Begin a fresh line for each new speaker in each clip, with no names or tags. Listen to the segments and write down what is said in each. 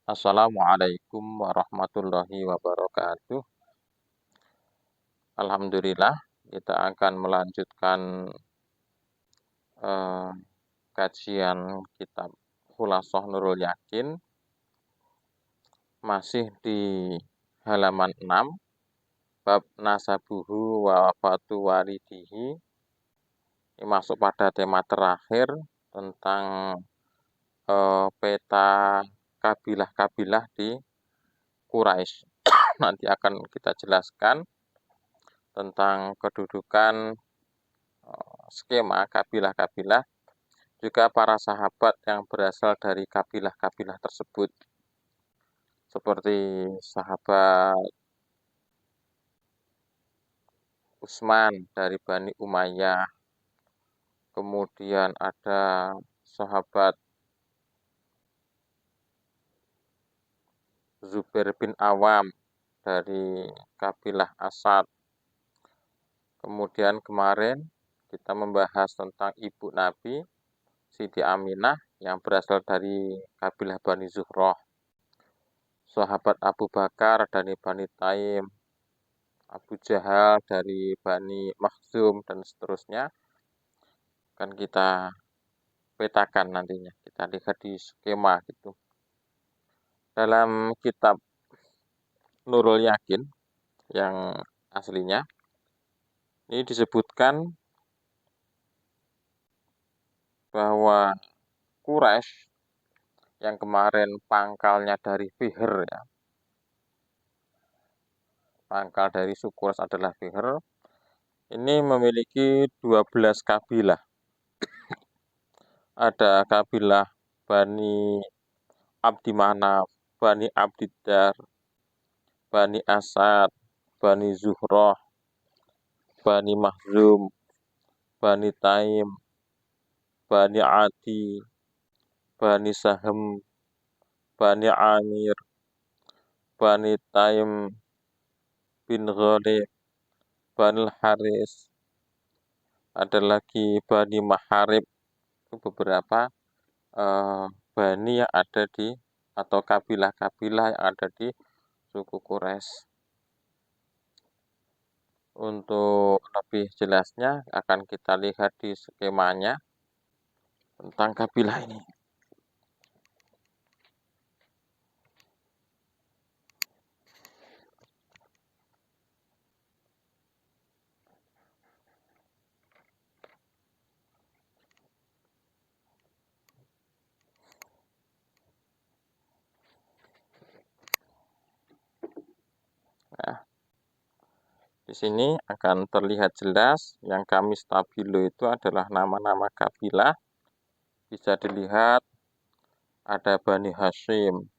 Assalamualaikum warahmatullahi wabarakatuh. Alhamdulillah, kita akan melanjutkan eh, kajian kitab Khulashah Nurul Yakin, masih di halaman 6, bab nasabuhu wa wafatu walidihi. Ini masuk pada tema terakhir tentang peta kabilah-kabilah di Quraisy. Nanti akan kita jelaskan tentang kedudukan skema kabilah-kabilah, juga para sahabat yang berasal dari kabilah-kabilah tersebut, seperti sahabat Utsman dari Bani Umayyah, kemudian ada sahabat Zubair bin Awam dari kabilah Asad. Kemudian kemarin kita membahas tentang ibu Nabi, Siti Aminah, yang berasal dari kabilah Bani Zuhroh. Sahabat Abu Bakar dari Bani Taim, Abu Jahal dari Bani Makhzum, dan seterusnya. Akan kita petakan nantinya, kita lihat di skema gitu. Dalam kitab Nurul Yakin yang aslinya, ini disebutkan bahwa Quraisy yang kemarin pangkalnya dari Fihr, ya, pangkal dari suku Quraisy adalah Fihr, ini memiliki 12 kabilah. Ada kabilah Bani Abdi Manaf, Bani Abdiddar, Bani Asad, Bani Zuhroh, Bani Makhzum, Bani Taim, Bani Adi, Bani Sahm, Bani Amir, Bani Taim bin Ghalib, Bani Haris, ada lagi Bani Maharib. Itu beberapa Bani yang ada di, atau kabilah-kabilah yang ada di suku Quraisy. Untuk lebih jelasnya akan kita lihat di skemanya tentang kabilah ini. Nah, di sini akan terlihat jelas yang kami stabilo itu adalah nama-nama kabilah. Bisa dilihat ada Bani Hashim,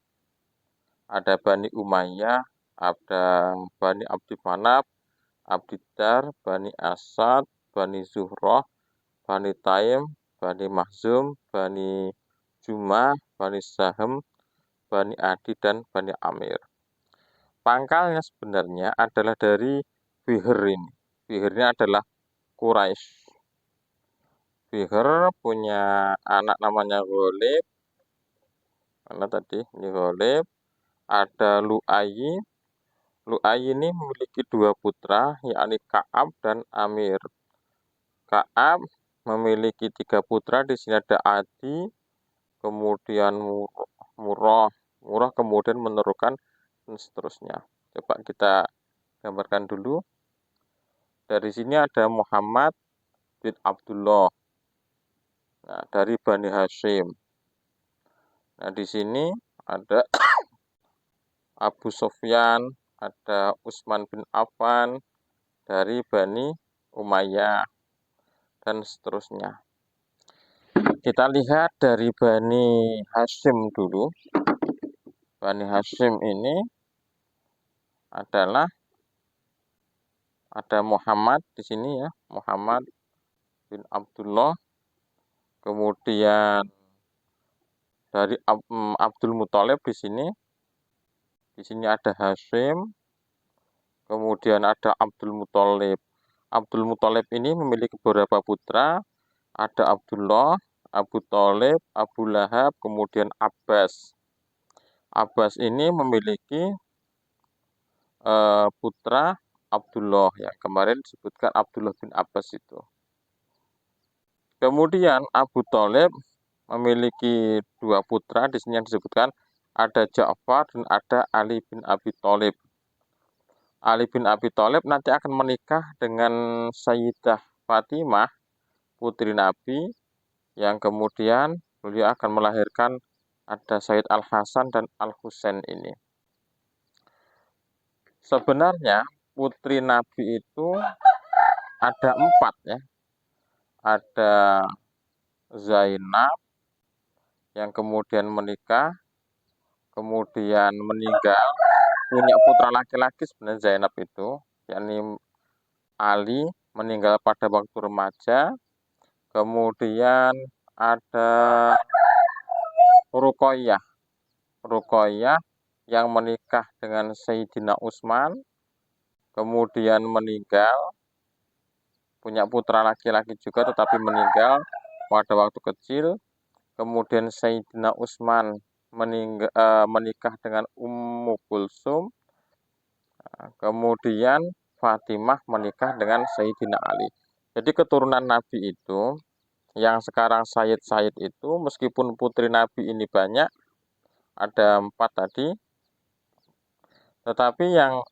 ada Bani Umayyah, ada Bani Abdi Manaf, Abdiddar, Bani Asad, Bani Zuhroh, Bani Taim, Bani Makhzum, Bani Jumah, Bani Sahm, Bani Adi, dan Bani Amir. Pangkalnya sebenarnya adalah dari Fihr ini. Fihr ini adalah Quraisy. Fihr punya anak namanya Ghalib. Mana tadi? Ini Ghalib. Ada Lu'ayy. Lu'ayy ini memiliki 2 putra, yakni Ka'ab dan Amir. Ka'ab memiliki 3 putra. Di sini ada Adi, kemudian Murrah. Murrah kemudian meneruskan, dan seterusnya. Coba kita gambarkan dulu. Dari sini ada Muhammad bin Abdullah. Nah, dari Bani Hashim. Nah, di sini ada Abu Sufyan, ada Utsman bin Affan dari Bani Umayyah, dan seterusnya. Kita lihat dari Bani Hashim dulu. Bani Hashim ini adalah ada Muhammad di sini, ya, Muhammad bin Abdullah. Kemudian dari Abdul Muthalib di sini. Di sini ada Hashim. Kemudian ada Abdul Muthalib. Abdul Muthalib ini memiliki beberapa putra. Ada Abdullah, Abu Thalib, Abu Lahab, kemudian Abbas. Abbas ini memiliki putra Abdullah, yang kemarin disebutkan Abdullah bin Abbas itu. Kemudian Abu Thalib memiliki dua putra, di sini yang disebutkan ada Ja'far dan ada Ali bin Abi Thalib. Ali bin Abi Thalib nanti akan menikah dengan Sayyidah Fatimah, putri Nabi, yang kemudian beliau akan melahirkan ada Sayyid Al-Hasan dan Al-Husain ini. Sebenarnya putri Nabi itu ada 4 ya. Ada Zainab yang kemudian menikah, kemudian meninggal, punya putra laki-laki sebenarnya Zainab itu, yakni Ali, meninggal pada waktu remaja. Kemudian ada Ruqayyah yang menikah dengan Sayyidina Utsman, kemudian meninggal, punya putra laki-laki juga tetapi meninggal pada waktu kecil. Kemudian Sayyidina Utsman menikah dengan Ummu Kulsum. Kemudian Fatimah menikah dengan Sayyidina Ali. Jadi keturunan Nabi itu, yang sekarang Sayyid itu, meskipun putri Nabi ini banyak, ada 4 tadi, tetapi yang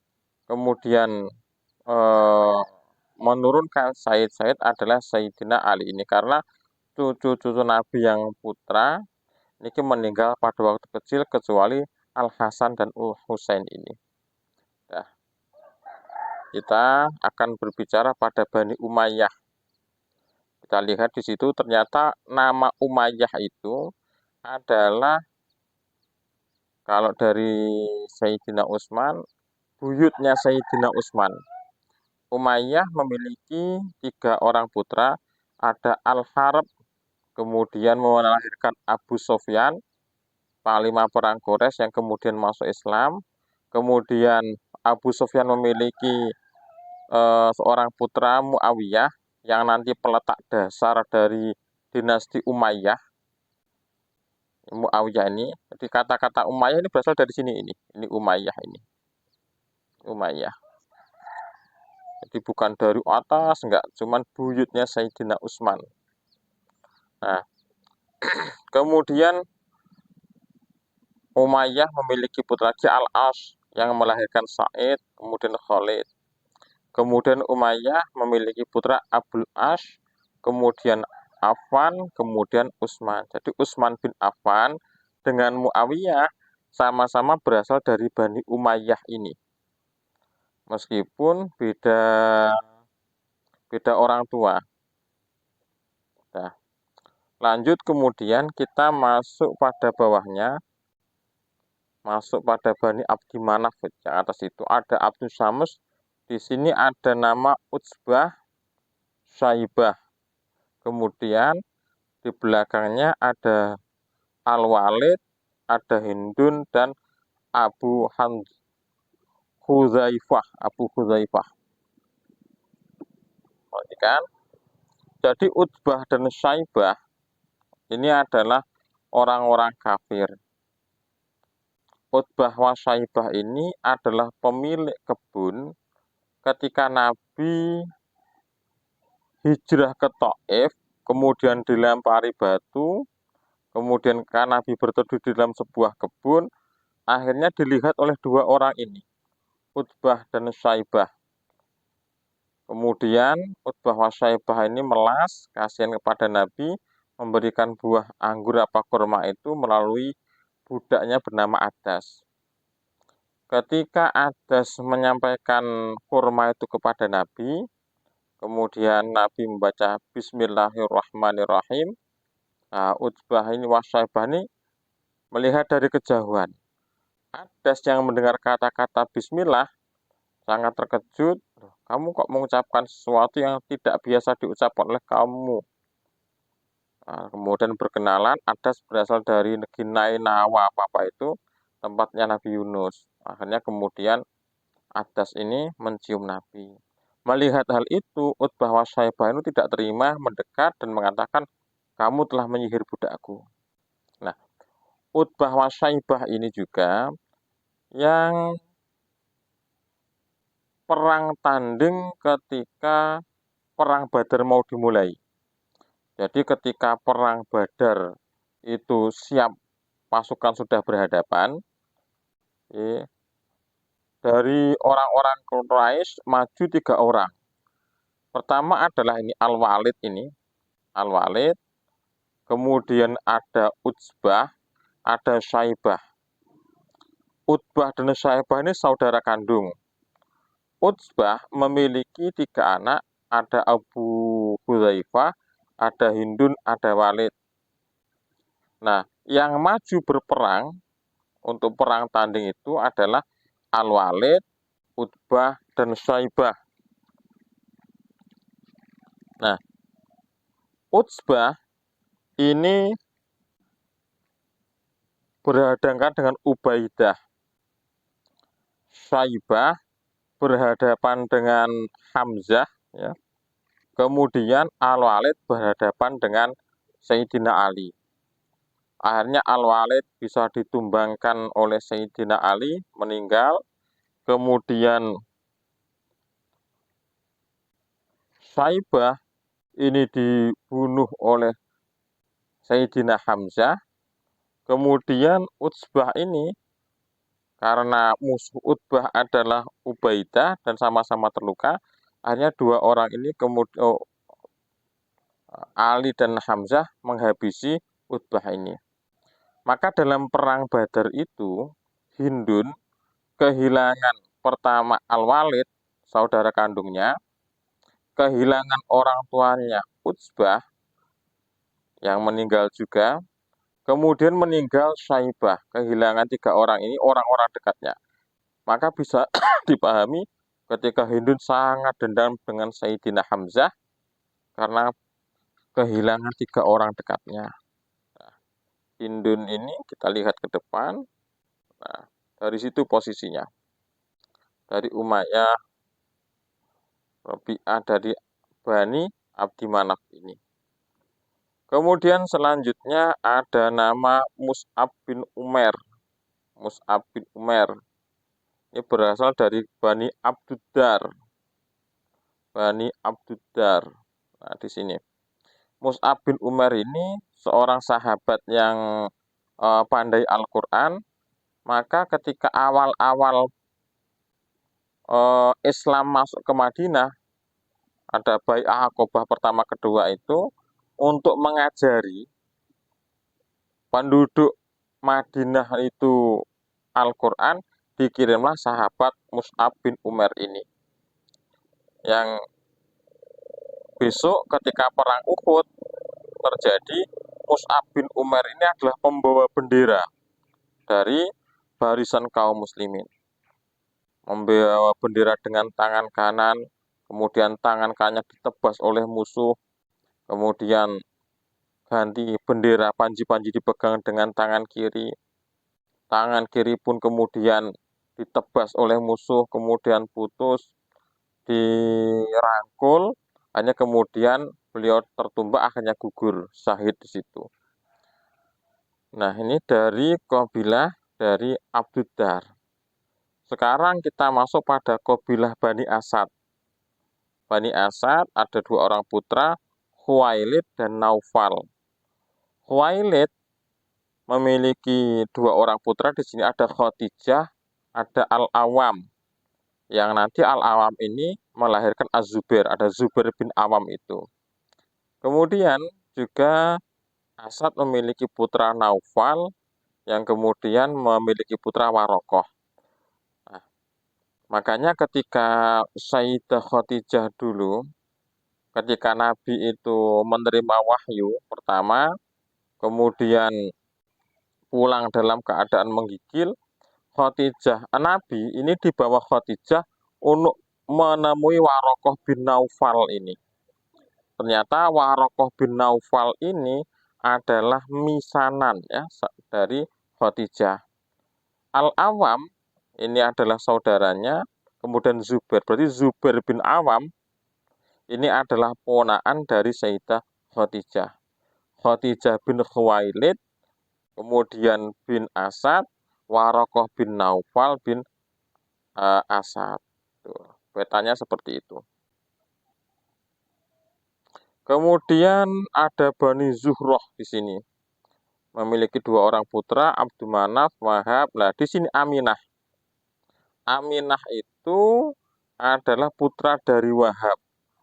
kemudian menurunkan Sayyid adalah Sayyidina Ali ini, karena cucu-cucu Nabi yang putra ini meninggal pada waktu kecil kecuali Al-Hasan dan Al-Husain ini. Nah, kita akan berbicara pada Bani Umayyah. Kita lihat di situ ternyata nama Umayyah itu adalah, kalau dari Sayyidina Utsman, buyutnya Sayyidina Utsman. Umayyah memiliki 3 orang putra, ada Al-Harb, kemudian melahirkan Abu Sufyan, panglima perang Quraisy yang kemudian masuk Islam. Kemudian Abu Sufyan memiliki seorang putra Muawiyah yang nanti peletak dasar dari dinasti Umayyah. Muawiyah ini, jadi kata-kata Umayyah ini berasal dari sini ini Umayyah ini. Umayyah. Jadi bukan dari atas, enggak, cuman buyutnya Sayyidina Utsman. Nah, kemudian Umayyah memiliki putra lagi Al-As yang melahirkan Sa'id, kemudian Khalid. Kemudian Umayyah memiliki putra Abul As, kemudian Affan, kemudian Utsman. Jadi Utsman bin Affan dengan Muawiyah sama-sama berasal dari Bani Umayyah ini. Meskipun beda orang tua. Nah, lanjut kemudian kita masuk pada bawahnya, masuk pada Bani Abdi Manaf. Yang atas itu ada Abdul Syams. Di sini ada nama Utsbah, Syaibah. Kemudian di belakangnya ada Al-Walid, ada Hindun, dan Abu Hudzaifah. Perhatikan. Jadi Utbah dan Syaibah ini adalah orang-orang kafir. Utbah wa Syaibah ini adalah pemilik kebun ketika Nabi hijrah ke Thaif, kemudian dilempari batu, kemudian Nabi berteduh di dalam sebuah kebun, akhirnya dilihat oleh 2 orang ini, Utbah dan Syaibah. Kemudian Utbah wa Syaibah ini melas, kasihan kepada Nabi, memberikan buah anggur apa kurma itu melalui budaknya bernama Adas. Ketika Adas menyampaikan kurma itu kepada Nabi, kemudian Nabi membaca Bismillahirrahmanirrahim. Nah, Utbah ini wa Syaibah ini melihat dari kejauhan. Adas yang mendengar kata-kata Bismillah sangat terkejut. Kamu kok mengucapkan sesuatu yang tidak biasa diucapkan oleh kamu? Nah, kemudian berkenalan, Adas berasal dari negeri Nainawa, apa itu, tempatnya Nabi Yunus. Akhirnya kemudian Adas ini mencium Nabi. Melihat hal itu, Utbah wa Syaibah itu tidak terima, mendekat dan mengatakan, kamu telah menyihir budakku. Nah, Utbah wa Syaibah ini juga yang perang tanding ketika perang Badar mau dimulai. Jadi ketika perang Badar itu siap, pasukan sudah berhadapan, dari orang-orang Quraisy maju 3 orang. Pertama adalah ini Al-Walid ini, Al-Walid, kemudian ada Utsbah, ada Syaibah. Utbah dan Syaibah ini saudara kandung. Utsbah memiliki 3 anak, ada Abu Hudzaifah, ada Hindun, ada Walid. Nah, yang maju berperang untuk perang tanding itu adalah Al-Walid, Utbah, dan Syaibah. Nah, Utsbah ini berhadapan dengan Ubaidah. Syaibah berhadapan dengan Hamzah, ya. Kemudian Al-Walid berhadapan dengan Sayyidina Ali. Akhirnya Al-Walid bisa ditumbangkan oleh Sayyidina Ali, meninggal. Kemudian Syaibah ini dibunuh oleh Sayyidina Hamzah. Kemudian Utsbah ini, karena musuh Utbah adalah Ubaidah dan sama-sama terluka, akhirnya 2 orang ini kemudian Ali dan Hamzah menghabisi Utbah ini. Maka dalam perang Badar itu, Hindun kehilangan pertama Al-Walid, saudara kandungnya, kehilangan orang tuanya Utsbah yang meninggal juga, kemudian meninggal Syaibah, kehilangan 3 orang ini orang-orang dekatnya. Maka bisa dipahami ketika Hindun sangat dendam dengan Sayyidina Hamzah karena kehilangan 3 orang dekatnya. Nah, Hindun ini kita lihat ke depan. Nah, dari situ posisinya. Dari Umayyah, Rabi'ah, dari Bani Abdi Manaf ini. Kemudian selanjutnya ada nama Mus'ab bin Umair. Mus'ab bin Umair. Ini berasal dari Bani Abduddar. Bani Abduddar. Nah, di sini. Mus'ab bin Umair ini seorang sahabat yang pandai Al-Quran. Maka ketika awal-awal Islam masuk ke Madinah, ada Bai'ah Aqobah pertama kedua itu, untuk mengajari penduduk Madinah itu Al-Quran, dikirimlah sahabat Mus'ab bin Umair ini. Yang besok ketika perang Uhud terjadi, Mus'ab bin Umair ini adalah pembawa bendera dari barisan kaum muslimin. Membawa bendera dengan tangan kanan, kemudian tangan kanannya ditebas oleh musuh, kemudian ganti bendera, panji-panji dipegang dengan tangan kiri pun kemudian ditebas oleh musuh, kemudian putus, dirangkul, hanya kemudian beliau tertumbak, akhirnya gugur, syahid di situ. Nah, ini dari kabilah dari Abduddar. Sekarang kita masuk pada kabilah Bani Asad. Bani Asad ada 2 orang putra, Khuwailid dan Naufal. Khuwailid memiliki 2 orang putra, di sini ada Khadijah, ada Al-Awam. Yang nanti Al-Awam ini melahirkan Az-Zubair, ada Zubair bin Awam itu. Kemudian juga Asad memiliki putra Naufal, yang kemudian memiliki putra Warokoh. Nah, makanya ketika Sayyidah Khadijah dulu, ketika Nabi itu menerima wahyu pertama, kemudian pulang dalam keadaan menggigil, Nabi ini di bawah Khadijah untuk menemui Warokoh bin Naufal ini. Ternyata Warokoh bin Naufal ini adalah misanan, ya, dari Khadijah. Al-Awam ini adalah saudaranya, kemudian Zubair. Berarti Zubair bin Awam ini adalah ponakan dari Sayyidah Khadijah. Khadijah bin Khuwailid, kemudian bin Asad, Warokoh bin Naufal bin Asad. Tuh, petanya seperti itu. Kemudian ada Bani Zuhroh di sini. Memiliki 2 orang putra, Abdul-Manaf, Wahab. Nah, di sini Aminah. Aminah itu adalah putra dari Wahab.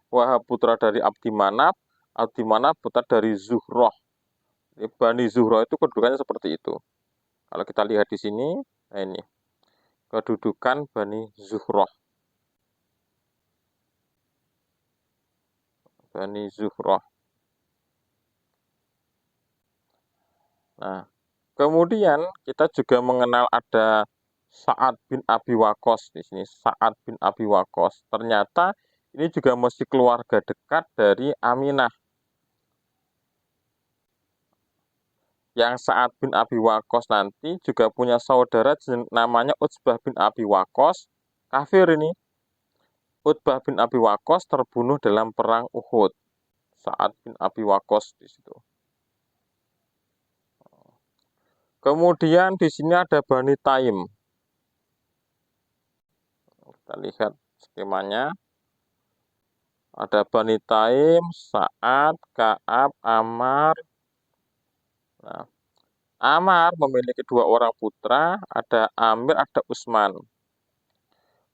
Wahab putra dari Abdi-Manaf, Abdi-Manaf putra dari Zuhroh. Bani Zuhroh itu kedudukannya seperti itu. Kalau kita lihat di sini, nah ini kedudukan Bani Zuhroh. Bani Zuhroh. Nah, kemudian kita juga mengenal ada Sa'ad bin Abi Waqqas di sini. Sa'ad bin Abi Waqqas. Ternyata ini juga masih keluarga dekat dari Aminah. Yang Sa'ad bin Abi Waqqas nanti juga punya saudara namanya Utsbah bin Abi Waqqas. Kafir ini. Utsbah bin Abi Waqqas terbunuh dalam perang Uhud. Sa'ad bin Abi Waqqas di situ. Kemudian di sini ada Bani Taim. Kita lihat skemanya. Ada Bani Taim, Sa'ad, Ka'ab, Ammar. Nah, Ammar memiliki 2 orang putra, ada Amir, ada Utsman.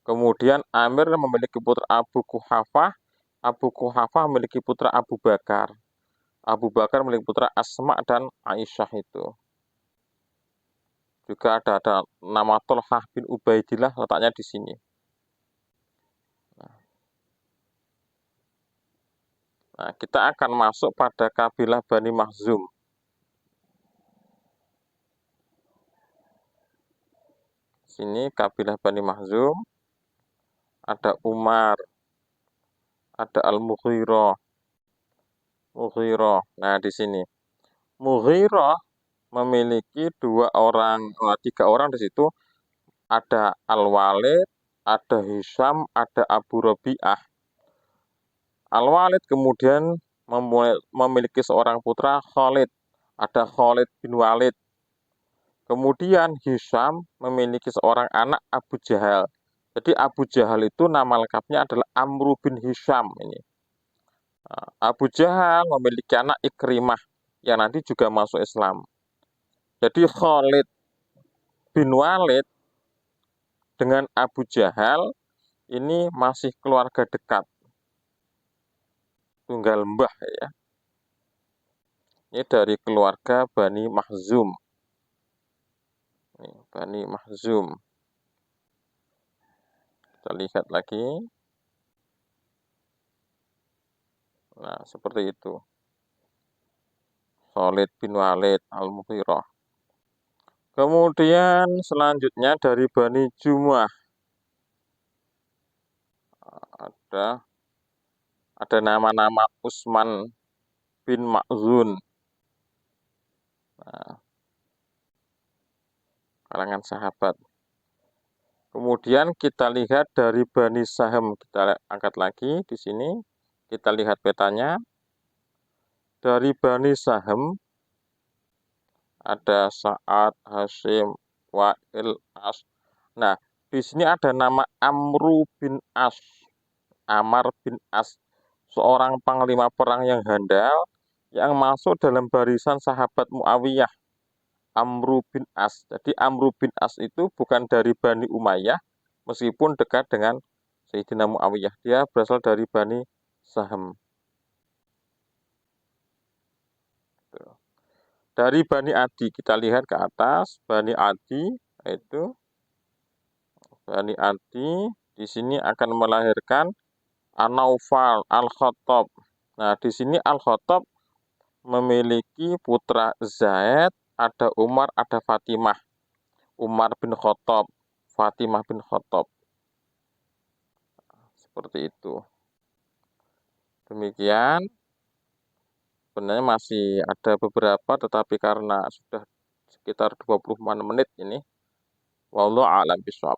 Kemudian Amir memiliki putra Abu Quhafah, Abu Quhafah memiliki putra Abu Bakar. Abu Bakar memiliki putra Asma dan Aisyah itu. Juga ada nama Tolhah bin Ubaidillah, letaknya di sini. Nah, kita akan masuk pada kabilah Bani Makhzum. Sini kabilah Bani Makhzum, ada Umar, ada Al-Mughirah. Mughirah. Nah, di sini Mughirah memiliki 3 orang di situ. Ada Al-Walid, ada Hisham, ada Abu Rabi'ah. Al-Walid kemudian memiliki seorang putra Khalid. Ada Khalid bin Walid. Kemudian Hisham memiliki seorang anak Abu Jahal. Jadi Abu Jahal itu nama lengkapnya adalah Amru bin Hisham ini. Abu Jahal memiliki anak Ikrimah yang nanti juga masuk Islam. Jadi Khalid bin Walid dengan Abu Jahal ini masih keluarga dekat. Tunggal mbah ya. Ini dari keluarga Bani Makhzum. Ini, Bani Makhzum. Kita lihat lagi. Nah, seperti itu. Khalid bin Walid Al-Mughirah. Kemudian selanjutnya dari Bani Jumuah. Ada nama-nama Utsman bin Ma'zun. Nah, kalangan sahabat. Kemudian kita lihat dari Bani Sahm, kita angkat lagi di sini. Kita lihat petanya. Dari Bani Sahm ada Sa'ad, Hashim, Wa'il, As. Nah, di sini ada nama Amru bin As. Ammar bin As, seorang panglima perang yang handal yang masuk dalam barisan sahabat Muawiyah. Amru bin As. Jadi Amru bin As itu bukan dari Bani Umayyah, meskipun dekat dengan Sayyidina Muawiyah. Dia berasal dari Bani Sahm. Dari Bani Adi, kita lihat ke atas, Bani Adi itu Bani Adi di sini akan melahirkan An-Naufal, Al-Khattab. Nah, di sini Al-Khattab memiliki putra Zaid, ada Umar, ada Fatimah. Umar bin Khattab, Fatimah bin Khattab. Seperti itu. Demikian. Sebenarnya masih ada beberapa, tetapi karena sudah sekitar 20 menit ini, wallahu a'lam bishawab.